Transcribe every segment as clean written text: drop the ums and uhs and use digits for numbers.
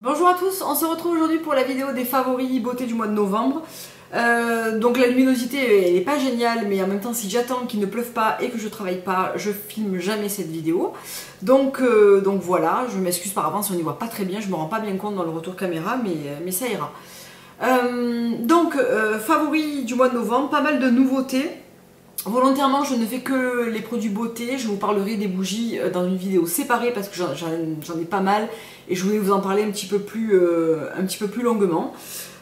Bonjour à tous, on se retrouve aujourd'hui pour la vidéo des favoris beauté du mois de novembre. Donc la luminosité elle n'est pas géniale, mais en même temps si j'attends qu'il ne pleuve pas et que je travaille pas, je filme jamais cette vidéo. Donc voilà, je m'excuse par avance si on n'y voit pas très bien, je me rends pas bien compte dans le retour caméra, mais ça ira. Favoris du mois de novembre, pas mal de nouveautés. Volontairement, je ne fais que les produits beauté, je vous parlerai des bougies dans une vidéo séparée parce que j'en ai pas mal et je voulais vous en parler un petit peu plus longuement.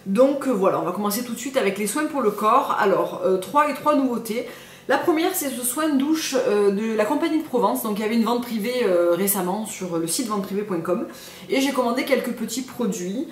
Donc voilà, on va commencer tout de suite avec les soins pour le corps. Alors, trois nouveautés. La première, c'est ce soin de douche de la compagnie de Provence. Donc il y avait une vente privée récemment sur le site venteprivée.com et j'ai commandé quelques petits produits.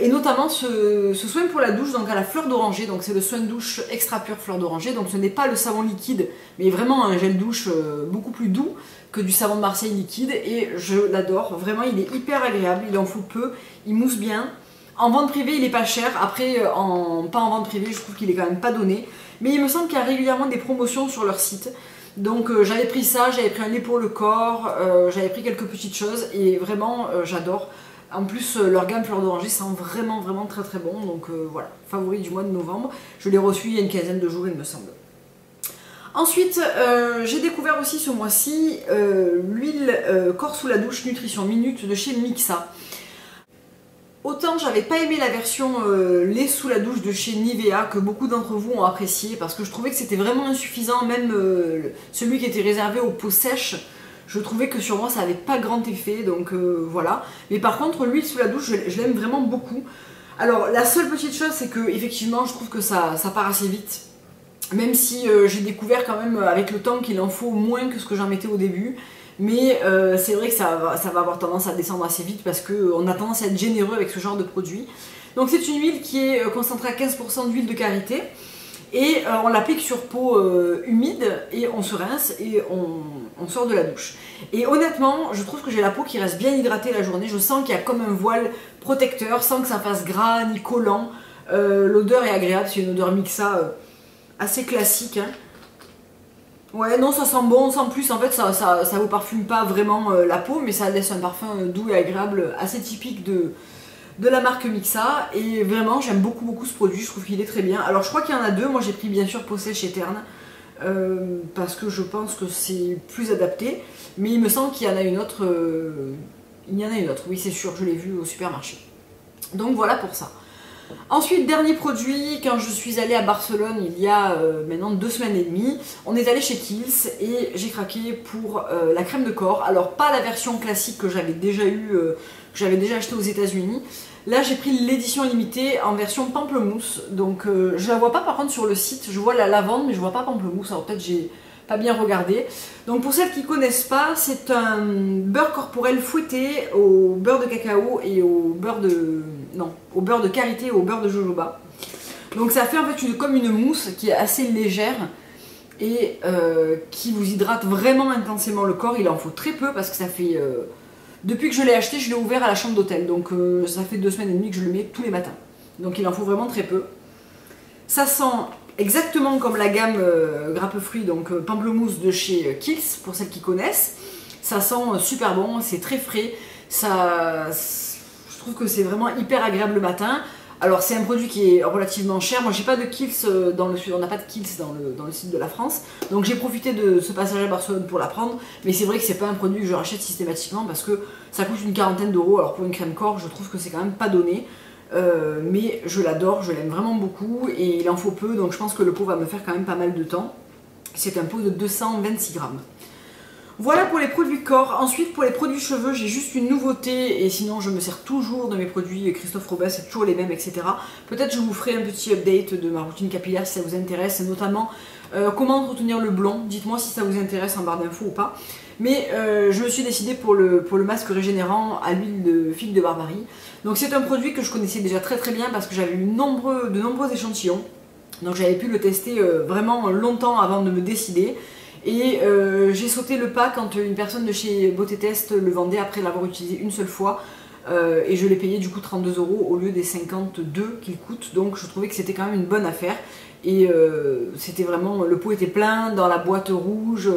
Et notamment ce soin pour la douche donc à la fleur d'oranger, donc c'est le soin de douche extra pur fleur d'oranger, donc ce n'est pas le savon liquide mais vraiment un gel douche beaucoup plus doux que du savon de Marseille liquide et je l'adore, vraiment il est hyper agréable, il en faut peu, il mousse bien. En vente privée il est pas cher, après pas en vente privée je trouve qu'il est quand même pas donné, mais il me semble qu'il y a régulièrement des promotions sur leur site. Donc j'avais pris ça, j'avais pris un lait pour le corps, j'avais pris quelques petites choses et vraiment j'adore. En plus, leur gamme fleur d'oranger sent vraiment très très bon. Donc voilà, favori du mois de novembre. Je l'ai reçu il y a une quinzaine de jours, il me semble. Ensuite, j'ai découvert aussi ce mois-ci l'huile corps sous la douche Nutrition Minute de chez Mixa. Autant j'avais pas aimé la version lait sous la douche de chez Nivea que beaucoup d'entre vous ont apprécié parce que je trouvais que c'était vraiment insuffisant, même celui qui était réservé aux peaux sèches. Je trouvais que sur moi ça n'avait pas grand effet, donc voilà. Mais par contre l'huile sous la douche je l'aime vraiment beaucoup. Alors la seule petite chose c'est que effectivement je trouve que ça part assez vite. Même si j'ai découvert quand même avec le temps qu'il en faut moins que ce que j'en mettais au début. Mais c'est vrai que ça va avoir tendance à descendre assez vite parce qu'on a tendance à être généreux avec ce genre de produit. Donc c'est une huile qui est concentrée à 15% d'huile de karité. Et on l'applique sur peau humide et on se rince et on sort de la douche. Et honnêtement, je trouve que j'ai la peau qui reste bien hydratée la journée. Je sens qu'il y a comme un voile protecteur sans que ça fasse gras ni collant. L'odeur est agréable, c'est une odeur Mixa assez classique. Hein. Ouais, non, ça sent bon, sans plus. En fait, ça vous parfume pas vraiment la peau, mais ça laisse un parfum doux et agréable assez typique de la marque Mixa et vraiment j'aime beaucoup ce produit, je trouve qu'il est très bien. Alors je crois qu'il y en a deux, moi j'ai pris bien sûr peau sèche et terne parce que je pense que c'est plus adapté, mais il me semble qu'il y en a une autre, oui c'est sûr, je l'ai vu au supermarché. Donc voilà pour ça. Ensuite, dernier produit, quand je suis allée à Barcelone il y a maintenant 2 semaines et demie, on est allé chez Kiehl's et j'ai craqué pour la crème de corps. Alors pas la version classique que j'avais déjà acheté aux États-Unis. Là j'ai pris l'édition limitée en version pamplemousse. Donc je la vois pas par contre sur le site, je vois la lavande mais je vois pas pamplemousse. Alors peut-être j'ai pas bien regardé. Donc pour celles qui connaissent pas, c'est un beurre corporel fouetté au beurre de cacao et au beurre de karité et au beurre de jojoba. Donc ça fait en fait comme une mousse qui est assez légère et qui vous hydrate vraiment intensément le corps. Il en faut très peu parce que ça fait... depuis que je l'ai acheté, je l'ai ouvert à la chambre d'hôtel. Donc ça fait 2 semaines et demie que je le mets tous les matins. Donc il en faut vraiment très peu. Ça sent exactement comme la gamme grappe fruits, donc pamplemousse de chez Kiehl's, pour celles qui connaissent. Ça sent super bon, c'est très frais. Je trouve que c'est vraiment hyper agréable le matin. Alors c'est un produit qui est relativement cher. Moi j'ai pas de Kiehl's dans le sud, on n'a pas de Kiehl's dans le sud de la France. Donc j'ai profité de ce passage à Barcelone pour la prendre. Mais c'est vrai que c'est pas un produit que je rachète systématiquement parce que ça coûte une quarantaine d'euros. Alors pour une crème corps, je trouve que c'est quand même pas donné. Mais je l'adore, je l'aime vraiment beaucoup et il en faut peu, donc je pense que le pot va me faire quand même pas mal de temps. C'est un pot de 226 grammes. Voilà pour les produits corps. Ensuite pour les produits cheveux, j'ai juste une nouveauté et sinon je me sers toujours de mes produits Christophe Robin, c'est toujours les mêmes, etc. Peut-être je vous ferai un petit update de ma routine capillaire si ça vous intéresse, notamment comment entretenir le blond. Dites-moi si ça vous intéresse en barre d'infos ou pas. Mais je me suis décidée pour le masque régénérant à l'huile de figue de Barbarie. Donc c'est un produit que je connaissais déjà très bien parce que j'avais eu de nombreux échantillons. Donc j'avais pu le tester vraiment longtemps avant de me décider. Et j'ai sauté le pas quand une personne de chez Beauté Test le vendait après l'avoir utilisé une seule fois. Et je l'ai payé du coup 32 € au lieu des 52 qu'il coûte. Donc je trouvais que c'était quand même une bonne affaire. Et c'était vraiment, le pot était plein dans la boîte rouge,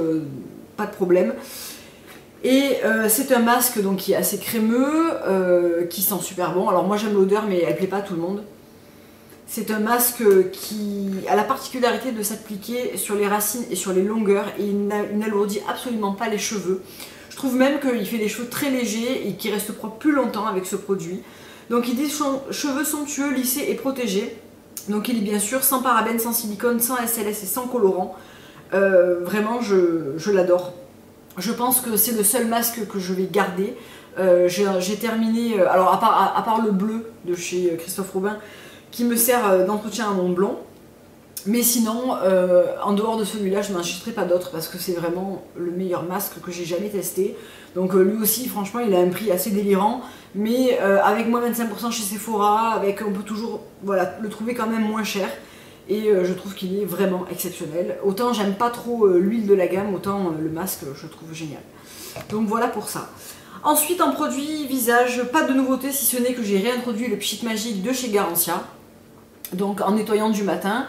pas de problème. Et c'est un masque donc, qui est assez crémeux, qui sent super bon. Alors moi j'aime l'odeur mais elle plaît pas à tout le monde. C'est un masque qui a la particularité de s'appliquer sur les racines et sur les longueurs et il n'alourdit absolument pas les cheveux. Je trouve même qu'il fait des cheveux très légers et qui restent propres plus longtemps avec ce produit. Donc il dit cheveux somptueux, lissés et protégés. Donc il est bien sûr sans parabènes, sans silicone, sans SLS et sans colorant. Vraiment je l'adore. Je pense que c'est le seul masque que je vais garder. J'ai terminé, alors à part le bleu de chez Christophe Robin, qui me sert d'entretien à mon blond. Mais sinon, en dehors de celui-là, je n'en achèterai pas d'autres parce que c'est vraiment le meilleur masque que j'ai jamais testé. Donc lui aussi, franchement, il a un prix assez délirant. Mais avec moins 25% chez Sephora, on peut toujours voilà, le trouver quand même moins cher. Et je trouve qu'il est vraiment exceptionnel. Autant j'aime pas trop l'huile de la gamme, autant le masque, je le trouve génial. Donc voilà pour ça. Ensuite, en produit visage, pas de nouveauté si ce n'est que j'ai réintroduit le Pchit Magique de chez Garantia. Donc en nettoyant du matin.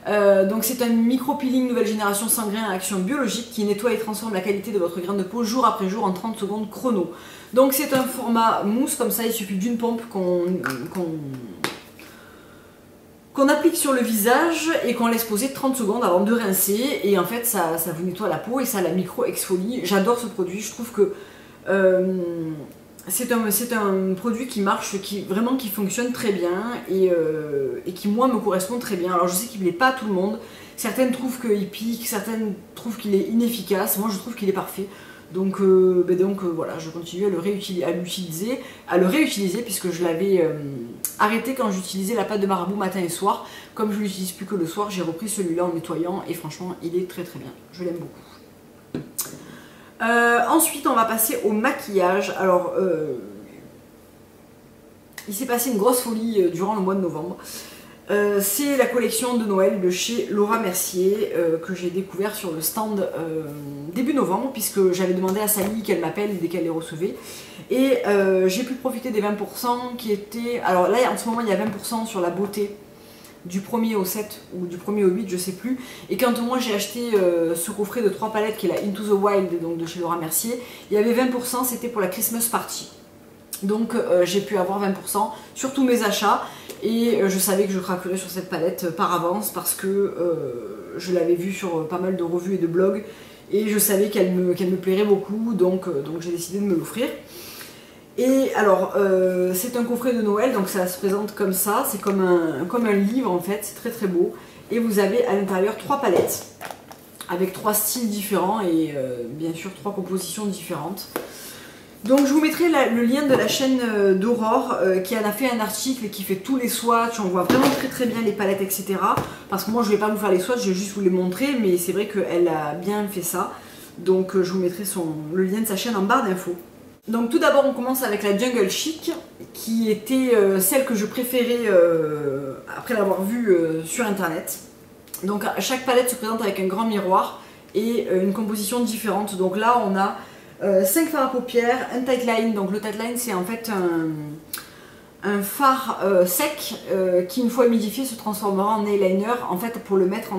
Donc c'est un micro-peeling nouvelle génération sans grains à action biologique qui nettoie et transforme la qualité de votre grain de peau jour après jour en 30 secondes chrono. Donc c'est un format mousse comme ça, il suffit d'une pompe qu'on applique sur le visage et qu'on laisse poser 30 secondes avant de rincer. Et en fait ça vous nettoie la peau et ça la micro-exfolie. J'adore ce produit, je trouve que c'est un produit qui marche, qui fonctionne très bien et qui moi me correspond très bien. Alors je sais qu'il ne plaît pas à tout le monde, certaines trouvent qu'il pique, certaines trouvent qu'il est inefficace, moi je trouve qu'il est parfait. Donc, voilà, je continue à le réutiliser puisque je l'avais arrêté quand j'utilisais la pâte de marabout matin et soir. Comme je ne l'utilise plus que le soir, j'ai repris celui-là en nettoyant et franchement il est très très bien, je l'aime beaucoup. Ensuite on va passer au maquillage. Alors il s'est passé une grosse folie durant le mois de novembre. C'est la collection de Noël de chez Laura Mercier que j'ai découvert sur le stand début novembre puisque j'avais demandé à Sally qu'elle m'appelle dès qu'elle les recevait et j'ai pu profiter des 20% qui étaient... Alors là en ce moment il y a 20% sur la beauté du 1er au 7 ou du 1er au 8 je sais plus, et quand moi j'ai acheté ce coffret de 3 palettes qui est la Into the Wild donc de chez Laura Mercier, il y avait 20%, c'était pour la Christmas Party. Donc j'ai pu avoir 20% sur tous mes achats et je savais que je craquerais sur cette palette par avance parce que je l'avais vue sur pas mal de revues et de blogs et je savais qu'elle me plairait beaucoup, donc j'ai décidé de me l'offrir. Et alors c'est un coffret de Noël, donc ça se présente comme ça, c'est comme un livre en fait, c'est très très beau. Et vous avez à l'intérieur 3 palettes avec 3 styles différents et bien sûr 3 compositions différentes. Donc je vous mettrai le lien de la chaîne d'Aurore qui en a fait un article et qui fait tous les swatchs, on voit vraiment très très bien les palettes etc. Parce que moi je ne vais pas vous faire les swatchs, je vais juste vous les montrer, mais c'est vrai qu'elle a bien fait ça. Donc je vous mettrai le lien de sa chaîne en barre d'infos. Donc tout d'abord on commence avec la Jungle Chic qui était celle que je préférais après l'avoir vue sur internet. Donc chaque palette se présente avec un grand miroir et une composition différente. Donc là on a 5 fards à paupières, un tight line. Donc le tight line c'est en fait un fard sec qui une fois humidifié se transformera en eyeliner en fait pour le mettre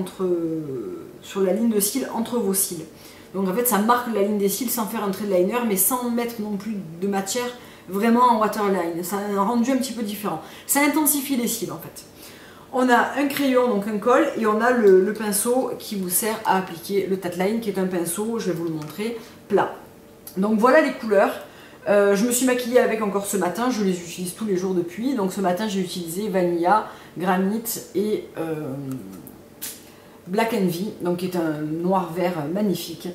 sur la ligne de cils entre vos cils. Donc en fait ça marque la ligne des cils sans faire un trait de liner mais sans mettre non plus de matière vraiment en waterline. Ça a un rendu un petit peu différent. Ça intensifie les cils en fait. On a un crayon, donc un col, et on a le pinceau qui vous sert à appliquer le tight line qui est un pinceau, je vais vous le montrer, plat. Donc voilà les couleurs. Je me suis maquillée avec encore ce matin, je les utilise tous les jours depuis. Donc ce matin j'ai utilisé Vanilla, Granite et Black Envy, donc qui est un noir-vert magnifique.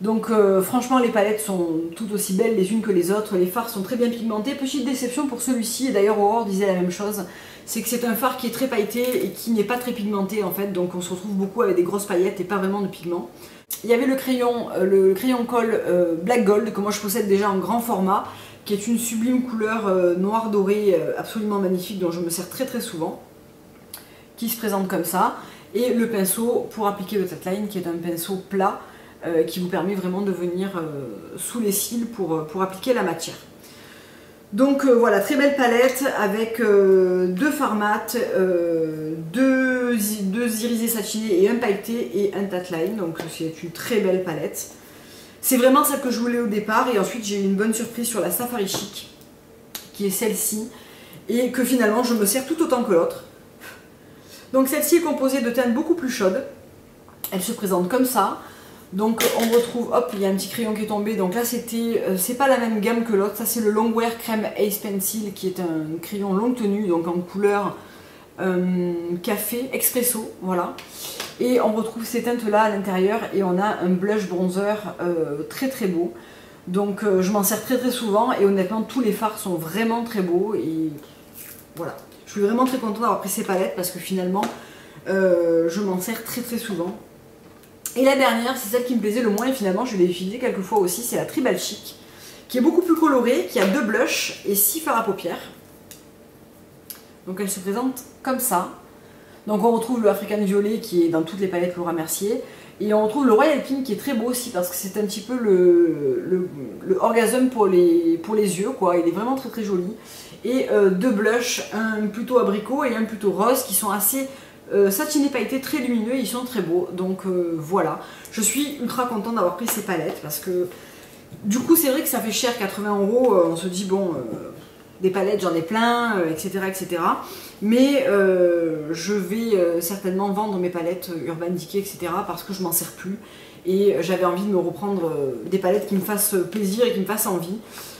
Donc franchement les palettes sont toutes aussi belles les unes que les autres, les fards sont très bien pigmentés. Petite déception pour celui-ci, et d'ailleurs Aurore disait la même chose, c'est que c'est un fard qui est très pailleté et qui n'est pas très pigmenté en fait, donc on se retrouve beaucoup avec des grosses paillettes et pas vraiment de pigment. Il y avait le crayon colle Black Gold que moi je possède déjà en grand format, qui est une sublime couleur noir doré absolument magnifique dont je me sers très très souvent, qui se présente comme ça, et le pinceau pour appliquer le tight line qui est un pinceau plat qui vous permet vraiment de venir sous les cils pour appliquer la matière. Donc voilà, très belle palette avec 2 fards mat, 2 irisés satinés et un pailleté et un tight line, donc c'est une très belle palette. C'est vraiment celle que je voulais au départ et ensuite j'ai eu une bonne surprise sur la Safari Chic qui est celle-ci et que finalement je me sers tout autant que l'autre. Donc celle-ci est composée de teintes beaucoup plus chaudes. Elle se présente comme ça. Donc on retrouve, hop, il y a un petit crayon qui est tombé. Donc là c'est pas la même gamme que l'autre. Ça c'est le Longwear Crème Ace Pencil qui est un crayon longue tenue, donc en couleur café, expresso, voilà. Et on retrouve ces teintes là à l'intérieur et on a un blush bronzer très très beau. Donc je m'en sers très très souvent et honnêtement tous les fards sont vraiment très beaux et voilà. Je suis vraiment très contente d'avoir pris ces palettes parce que finalement je m'en sers très très souvent. Et la dernière, c'est celle qui me plaisait le moins et finalement je l'ai utilisée quelques fois aussi, c'est la Tribal Chic qui est beaucoup plus colorée, qui a 2 blushs et 6 fards à paupières. Donc elle se présente comme ça. Donc on retrouve le African Violet qui est dans toutes les palettes Laura Mercier. Et on retrouve le Royal Pink qui est très beau aussi parce que c'est un petit peu le orgasme pour les yeux, quoi. Il est vraiment très très joli. Et 2 blushs, un plutôt abricot et un plutôt rose qui sont assez satinés pailletés, très lumineux, ils sont très beaux. Donc voilà, je suis ultra contente d'avoir pris ces palettes parce que du coup c'est vrai que ça fait cher, 80 €, on se dit bon... des palettes, j'en ai plein, etc., etc. Mais je vais certainement vendre mes palettes Urban Decay, etc. parce que je m'en sers plus. Et j'avais envie de me reprendre des palettes qui me fassent plaisir et qui me fassent envie.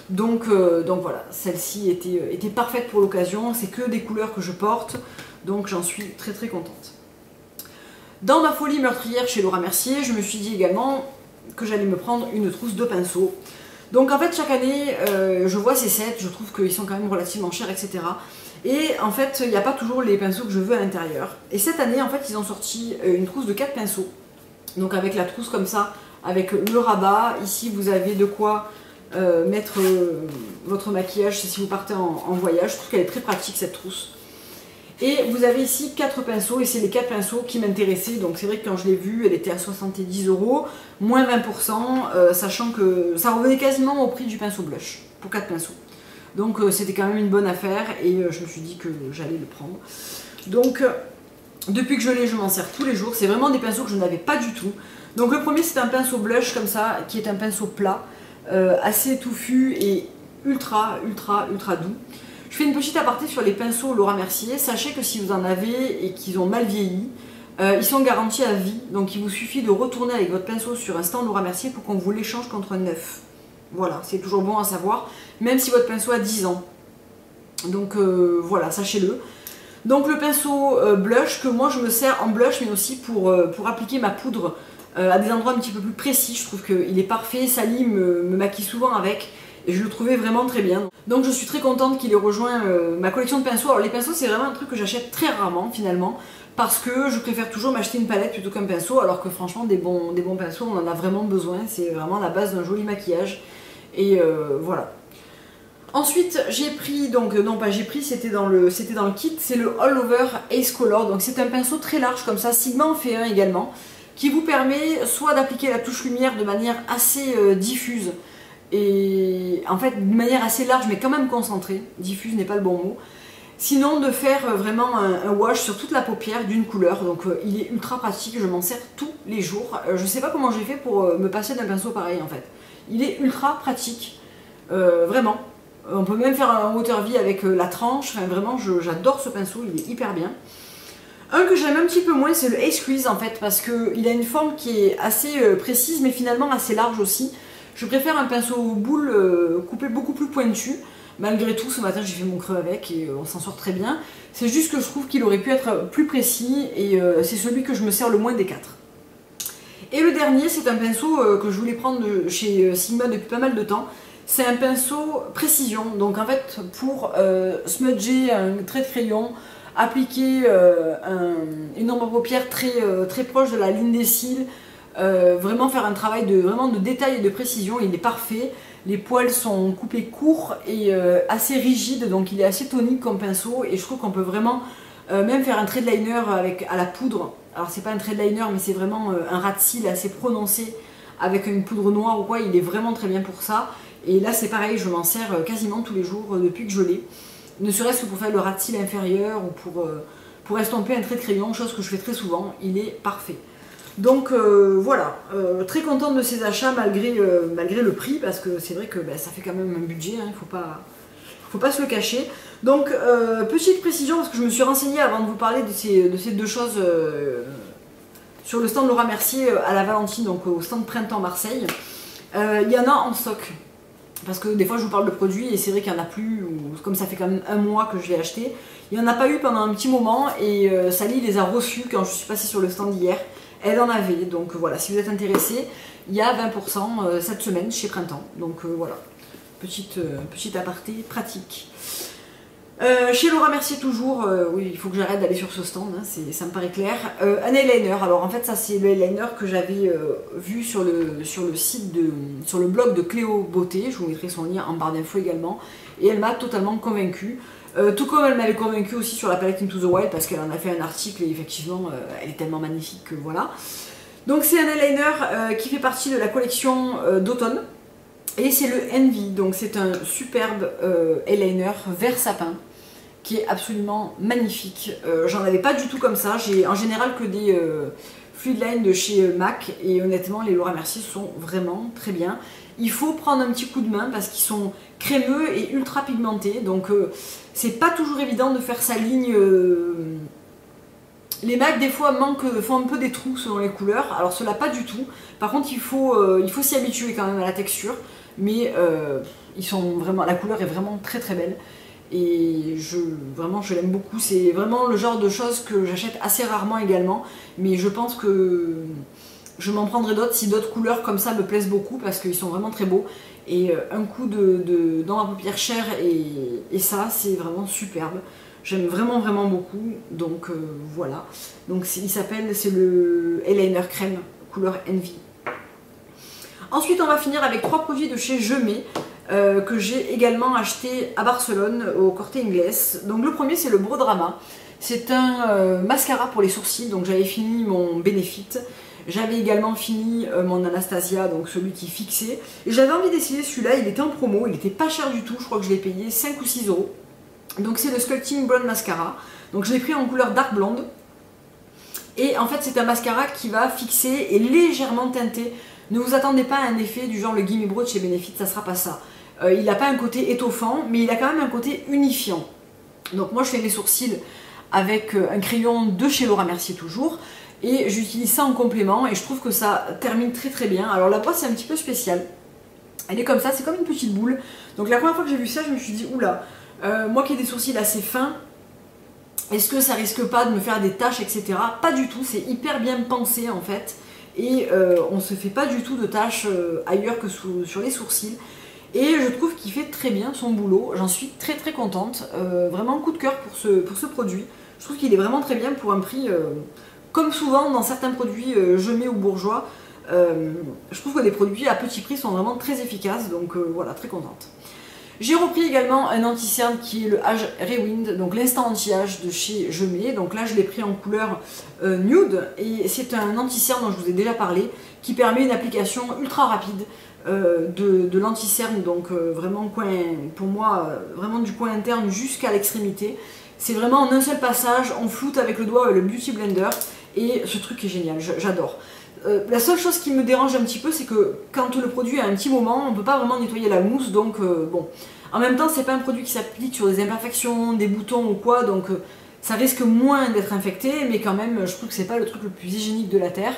Donc voilà, celle-ci était parfaite pour l'occasion. C'est que des couleurs que je porte. Donc j'en suis très très contente. Dans ma folie meurtrière chez Laura Mercier, je me suis dit également que j'allais me prendre une trousse de pinceaux. Donc en fait chaque année je vois ces sets, je trouve qu'ils sont quand même relativement chers, etc. Et en fait il n'y a pas toujours les pinceaux que je veux à l'intérieur. Et cette année en fait ils ont sorti une trousse de 4 pinceaux. Donc avec la trousse comme ça, avec le rabat. Ici vous avez de quoi mettre votre maquillage si vous partez en voyage. Je trouve qu'elle est très pratique cette trousse. Et vous avez ici 4 pinceaux et c'est les 4 pinceaux qui m'intéressaient. Donc c'est vrai que quand je l'ai vue, elle était à 70 €, moins 20%, sachant que ça revenait quasiment au prix du pinceau blush pour 4 pinceaux. Donc c'était quand même une bonne affaire et je me suis dit que j'allais le prendre. Donc depuis que je l'ai, je m'en sers tous les jours. C'est vraiment des pinceaux que je n'avais pas du tout. Donc le premier c'est un pinceau blush comme ça, qui est un pinceau plat, assez touffu et ultra doux. Je fais une petite aparté sur les pinceaux Laura Mercier. Sachez que si vous en avez et qu'ils ont mal vieilli, ils sont garantis à vie. Donc il vous suffit de retourner avec votre pinceau sur un stand Laura Mercier pour qu'on vous l'échange contre un neuf. Voilà, c'est toujours bon à savoir, même si votre pinceau a 10 ans. Donc voilà, sachez-le. Donc le pinceau blush que moi je me sers en blush, mais aussi pour appliquer ma poudre à des endroits un petit peu plus précis. Je trouve qu'il est parfait, Sally me maquille souvent avec. Et je le trouvais vraiment très bien. Donc je suis très contente qu'il ait rejoint ma collection de pinceaux. Alors les pinceaux c'est vraiment un truc que j'achète très rarement finalement. Parce que je préfère toujours m'acheter une palette plutôt qu'un pinceau. Alors que franchement des bons pinceaux on en a vraiment besoin. C'est vraiment la base d'un joli maquillage. Et voilà. Ensuite j'ai pris, donc non pas j'ai pris, c'était dans le kit. C'est le All Over Ace Color. Donc c'est un pinceau très large comme ça. Sigma en fait un également. Qui vous permet soit d'appliquer la touche lumière de manière assez diffuse. Et en fait de manière assez large mais quand même concentrée, diffuse n'est pas le bon mot, sinon de faire vraiment un wash sur toute la paupière d'une couleur. Donc il est ultra pratique, je m'en sers tous les jours. Je sais pas comment j'ai fait pour me passer d'un pinceau pareil en fait. Il est ultra pratique, vraiment. On peut même faire un water V avec la tranche, enfin vraiment j'adore ce pinceau, il est hyper bien. Un que j'aime un petit peu moins c'est le Ace Squeeze en fait, parce qu'il a une forme qui est assez précise mais finalement assez large aussi. Je préfère un pinceau boule coupé beaucoup plus pointu. Malgré tout, ce matin j'ai fait mon creux avec et on s'en sort très bien. C'est juste que je trouve qu'il aurait pu être plus précis et c'est celui que je me sers le moins des 4. Et le dernier, c'est un pinceau que je voulais prendre chez Sigma depuis pas mal de temps. C'est un pinceau précision. Donc en fait, pour smudger un trait de crayon, appliquer une ombre à paupières très proche de la ligne des cils, vraiment faire un travail de détail et de précision. Il est parfait, les poils sont coupés courts et assez rigides, donc il est assez tonique comme pinceau et je trouve qu'on peut vraiment même faire un trait de liner à la poudre. Alors c'est pas un trait de liner mais c'est vraiment un ras de cils assez prononcé avec une poudre noire ou quoi, il est vraiment très bien pour ça. Et là c'est pareil, je m'en sers quasiment tous les jours depuis que je l'ai, ne serait-ce que pour faire le ras de cils inférieur ou pour estomper un trait de crayon, chose que je fais très souvent. Il est parfait. Donc voilà, très contente de ces achats malgré le prix, parce que c'est vrai que ça fait quand même un budget, hein, faut pas se le cacher. Donc petite précision, parce que je me suis renseignée avant de vous parler de ces deux choses sur le stand Laura Mercier à la Valentine, donc au stand Printemps Marseille. Il y en a en stock. Parce que des fois je vous parle de produits et c'est vrai qu'il n'y en a plus, ou comme ça fait quand même un mois que je l'ai acheté. Il n'y en a pas eu pendant un petit moment et Sally les a reçus quand je suis passée sur le stand hier. Elle en avait, donc voilà, si vous êtes intéressé, il y a 20% cette semaine chez Printemps. Donc voilà, petite aparté pratique. Chez Laura Mercier toujours, oui, il faut que j'arrête d'aller sur ce stand, hein, ça me paraît clair. Un eyeliner, alors en fait ça c'est le eyeliner que j'avais vu sur le site, sur le blog de Cléo Beauté, je vous mettrai son lien en barre d'infos également, et elle m'a totalement convaincue. Tout comme elle m'avait convaincue aussi sur la palette Into the Wild, parce qu'elle en a fait un article et effectivement elle est tellement magnifique que voilà. Donc c'est un eyeliner qui fait partie de la collection d'automne, et c'est le Envy, donc c'est un superbe eyeliner vert sapin, qui est absolument magnifique. J'en avais pas du tout comme ça, j'ai en général que des Fluid Line de chez MAC, et honnêtement les Laura Mercier sont vraiment très bien. Il faut prendre un petit coup de main parce qu'ils sont crémeux et ultra pigmentés, donc c'est pas toujours évident de faire sa ligne. Les MAC des fois font un peu des trous selon les couleurs, alors cela pas du tout. Par contre il faut s'y habituer quand même à la texture, mais ils sont vraiment, la couleur est vraiment très très belle. Et vraiment je l'aime beaucoup, c'est vraiment le genre de choses que j'achète assez rarement également, mais je pense que je m'en prendrai d'autres si d'autres couleurs comme ça me plaisent beaucoup, parce qu'ils sont vraiment très beaux, et un coup dans ma paupière chère et ça c'est vraiment superbe, j'aime vraiment vraiment beaucoup, donc voilà, donc c'est le eyeliner crème couleur Envy. Ensuite on va finir avec 3 produits de chez Gemay, que j'ai également acheté à Barcelone au Corte Inglés. Donc le premier c'est le Brow Drama, c'est un mascara pour les sourcils, donc j'avais fini mon Benefit, j'avais également fini mon Anastasia, donc celui qui fixait, et j'avais envie d'essayer celui-là, il était en promo, il était pas cher du tout, je crois que je l'ai payé 5 ou 6 euros. Donc c'est le Sculpting Brown Mascara, donc je l'ai pris en couleur dark blonde, et en fait c'est un mascara qui va fixer et légèrement teinter. Ne vous attendez pas à un effet du genre le Gimme Brow de chez Benefit, ça sera pas ça. Il n'a pas un côté étoffant, mais il a quand même un côté unifiant. Donc moi je fais mes sourcils avec un crayon de chez Laura Mercier toujours, et j'utilise ça en complément, et je trouve que ça termine très très bien. Alors la boîte c'est un petit peu spécial, elle est comme ça, c'est comme une petite boule. Donc la première fois que j'ai vu ça, je me suis dit oula, moi qui ai des sourcils assez fins, est-ce que ça risque pas de me faire des taches, etc. Pas du tout, c'est hyper bien pensé en fait, et on se fait pas du tout de taches ailleurs que sur les sourcils. Et je trouve qu'il fait très bien son boulot, j'en suis très très contente, vraiment coup de cœur pour ce produit. Je trouve qu'il est vraiment très bien pour un prix, comme souvent dans certains produits Gemay ou Bourjois, je trouve que les produits à petit prix sont vraiment très efficaces, donc voilà, très contente. J'ai repris également un anti-cerne qui est le Age Rewind, donc l'instant anti-âge de chez Gemay. Donc là je l'ai pris en couleur nude, et c'est un anti-cerne dont je vous ai déjà parlé, qui permet une application ultra rapide de l'anti-cerne, donc vraiment pour moi vraiment du coin interne jusqu'à l'extrémité. C'est vraiment en un seul passage, on floute avec le doigt le Beauty Blender, et ce truc est génial, j'adore. La seule chose qui me dérange un petit peu, c'est que quand le produit a un petit moment, on ne peut pas vraiment nettoyer la mousse, donc bon. En même temps, c'est pas un produit qui s'applique sur des imperfections, des boutons ou quoi, donc ça risque moins d'être infecté, mais quand même, je trouve que c'est pas le truc le plus hygiénique de la Terre.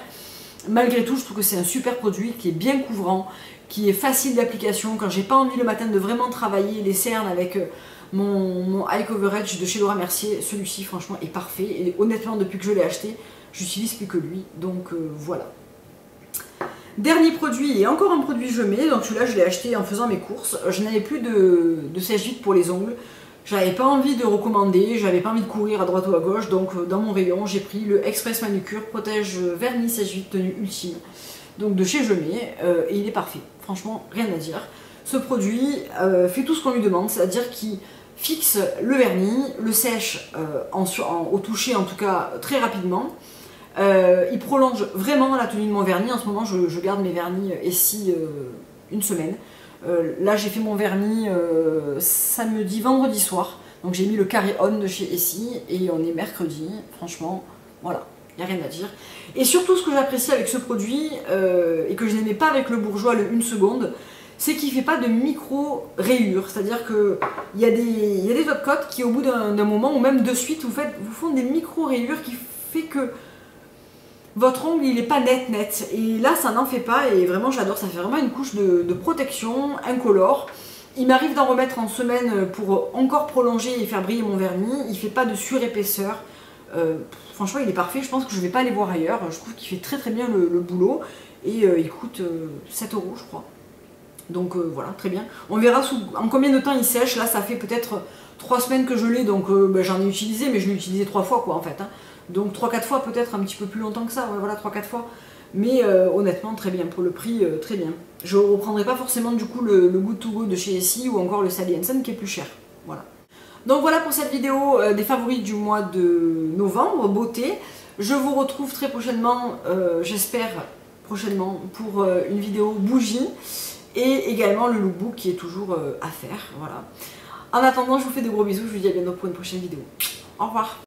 Malgré tout, je trouve que c'est un super produit qui est bien couvrant, qui est facile d'application. Quand j'ai pas envie le matin de vraiment travailler les cernes avec mon Eye Coverage de chez Laura Mercier, celui-ci franchement est parfait, et honnêtement depuis que je l'ai acheté, j'utilise plus que lui, donc voilà. Dernier produit, et encore un produit Gemay, donc celui-là je l'ai acheté en faisant mes courses. Je n'avais plus de sèche-vite pour les ongles, j'avais pas envie de recommander, j'avais pas envie de courir à droite ou à gauche, donc dans mon rayon j'ai pris le Express Manucure Protège Vernis Sèche-vite Tenue Ultime, donc de chez Gemay, et il est parfait, franchement rien à dire. Ce produit fait tout ce qu'on lui demande, c'est-à-dire qu'il fixe le vernis, le sèche au toucher en tout cas très rapidement. Il prolonge vraiment la tenue de mon vernis. En ce moment je garde mes vernis ici une semaine. Là j'ai fait mon vernis samedi, vendredi soir. Donc j'ai mis le carré on de chez Essie, et on est mercredi. Franchement, voilà, il n'y a rien à dire. Et surtout ce que j'apprécie avec ce produit, et que je n'aimais pas avec le Bourjois, le 1 seconde, c'est qu'il ne fait pas de micro rayures, c'est-à-dire qu'il y a des top coats qui au bout d'un moment, ou même de suite, vous font des micro rayures qui fait que votre ongle il n'est pas net. Et là ça n'en fait pas, et vraiment j'adore, ça fait vraiment une couche de protection incolore. Il m'arrive d'en remettre en semaine pour encore prolonger et faire briller mon vernis. Il ne fait pas de surépaisseur. Franchement il est parfait, je pense que je ne vais pas aller voir ailleurs. Je trouve qu'il fait très bien le boulot, et il coûte 7 € je crois. Donc voilà, très bien. On verra en combien de temps il sèche. Là ça fait peut-être 3 semaines que je l'ai, donc j'en ai utilisé, mais je l'ai utilisé 3 fois quoi en fait. Hein. Donc 3-4 fois, peut-être un petit peu plus longtemps que ça, ouais, voilà, 3-4 fois. Mais honnêtement, très bien, pour le prix, très bien. Je ne reprendrai pas forcément du coup le Good To Go de chez Essie ou encore le Sally Hansen qui est plus cher. Voilà. Donc voilà pour cette vidéo des favoris du mois de novembre, beauté. Je vous retrouve très prochainement, j'espère prochainement, pour une vidéo bougie. Et également le lookbook qui est toujours à faire, voilà. En attendant, je vous fais de gros bisous, je vous dis à bientôt pour une prochaine vidéo. Au revoir.